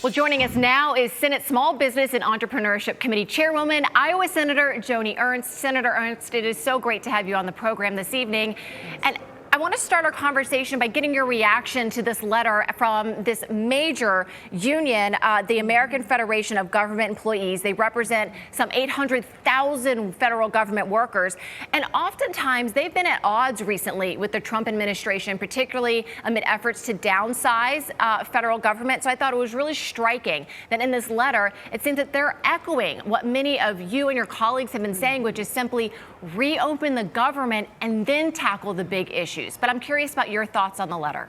Well, joining us now is Senate Small Business and Entrepreneurship Committee Chairwoman, Iowa Senator Joni Ernst. Senator Ernst, it is so great to have you on the program this evening. And I want to start our conversation by getting your reaction to this letter from this major union, the American Federation of Government Employees. They represent some 800,000 federal government workers. And oftentimes they've been at odds recently with the Trump administration, particularly amid efforts to downsize federal government. So I thought it was really striking that in this letter, it seems that they're echoing what many of you and your colleagues have been saying, which is simply reopen the government and then tackle the big issues. But I'm curious about your thoughts on the letter.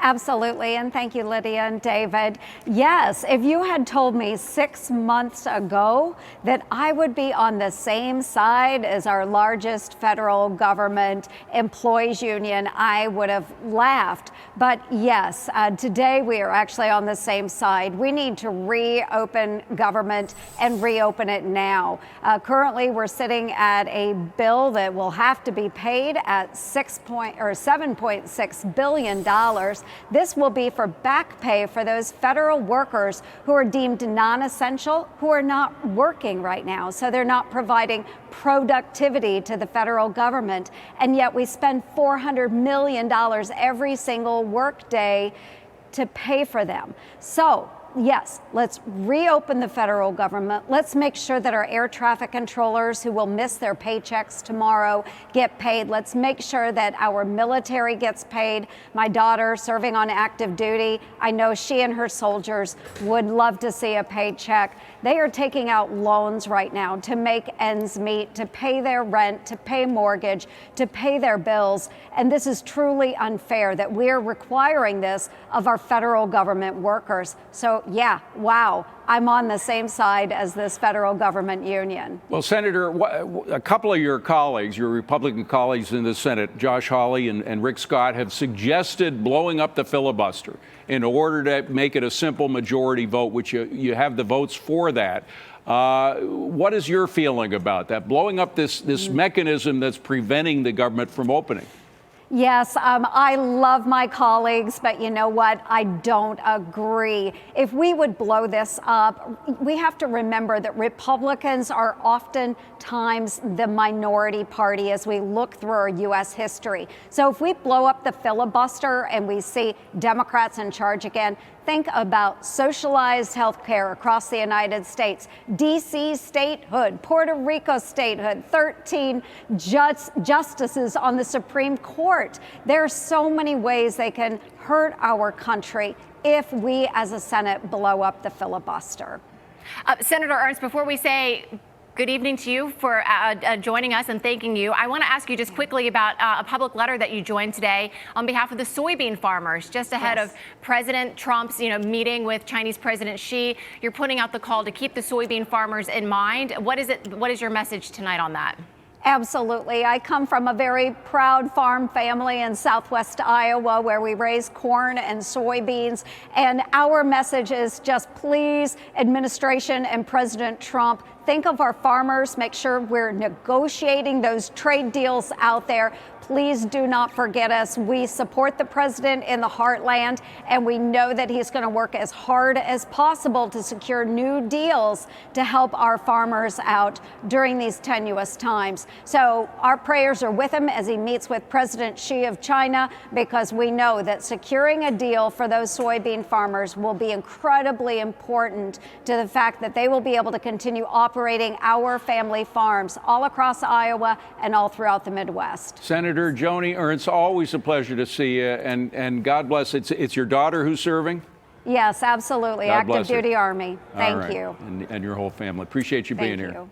Absolutely, and thank you, Lydia and David. Yes, if you had told me 6 months ago that I would be on the same side as our largest federal government employees union, I would have laughed. But yes, today we are actually on the same side. We need to reopen government and reopen it now. Currently, we're sitting at a bill that will have to be paid at $7.6 billion. This will be for back pay for those federal workers who are deemed non-essential, who are not working right now. So they're not providing productivity to the federal government. And yet we spend $400 million every single workday to pay for them. So yes, let's reopen the federal government. Let's make sure that our air traffic controllers who will miss their paychecks tomorrow get paid. Let's make sure that our military gets paid. My daughter serving on active duty, I know she and her soldiers would love to see a paycheck. They are taking out loans right now to make ends meet, to pay their rent, to pay mortgage, to pay their bills. And this is truly unfair that we're requiring this of our federal government workers. So yeah, wow, I'm on the same side as this federal government union. Well, Senator, a couple of your colleagues, your Republican colleagues in the Senate, Josh Hawley and Rick Scott, have suggested blowing up the filibuster in order to make it a simple majority vote, which you have the votes for that. What is your feeling about that? Blowing up this mechanism that's preventing the government from opening? Yes, I love my colleagues, but you know what? I don't agree. If we would blow this up, we have to remember that Republicans are oftentimes the minority party as we look through our U.S. history. So if we blow up the filibuster and we see Democrats in charge again, think about socialized health care across the United States, D.C. statehood, Puerto Rico statehood, 13 justices on the Supreme Court. There are so many ways they can hurt our country if we as a Senate blow up the filibuster. Senator Ernst, before we say good evening to you for joining us and thanking you, I want to ask you just quickly about a public letter that you joined today on behalf of the soybean farmers, just ahead of President Trump's meeting with Chinese President Xi. You're putting out the call to keep the soybean farmers in mind. What is your message tonight on that? Absolutely. I come from a very proud farm family in southwest Iowa where we raise corn and soybeans. And our message is just please, administration and President Trump, think of our farmers, make sure we're negotiating those trade deals out there. Please do not forget us. We support the president in the heartland, and we know that he's going to work as hard as possible to secure new deals to help our farmers out during these tenuous times. So our prayers are with him as he meets with President Xi of China, because we know that securing a deal for those soybean farmers will be incredibly important to the fact that they will be able to continue operating our family farms all across Iowa and all throughout the Midwest. Senator Joni Ernst, always a pleasure to see you, and God bless. It's your daughter who's serving? Yes, absolutely. Active duty Army. Thank you. And your whole family. Appreciate you being here.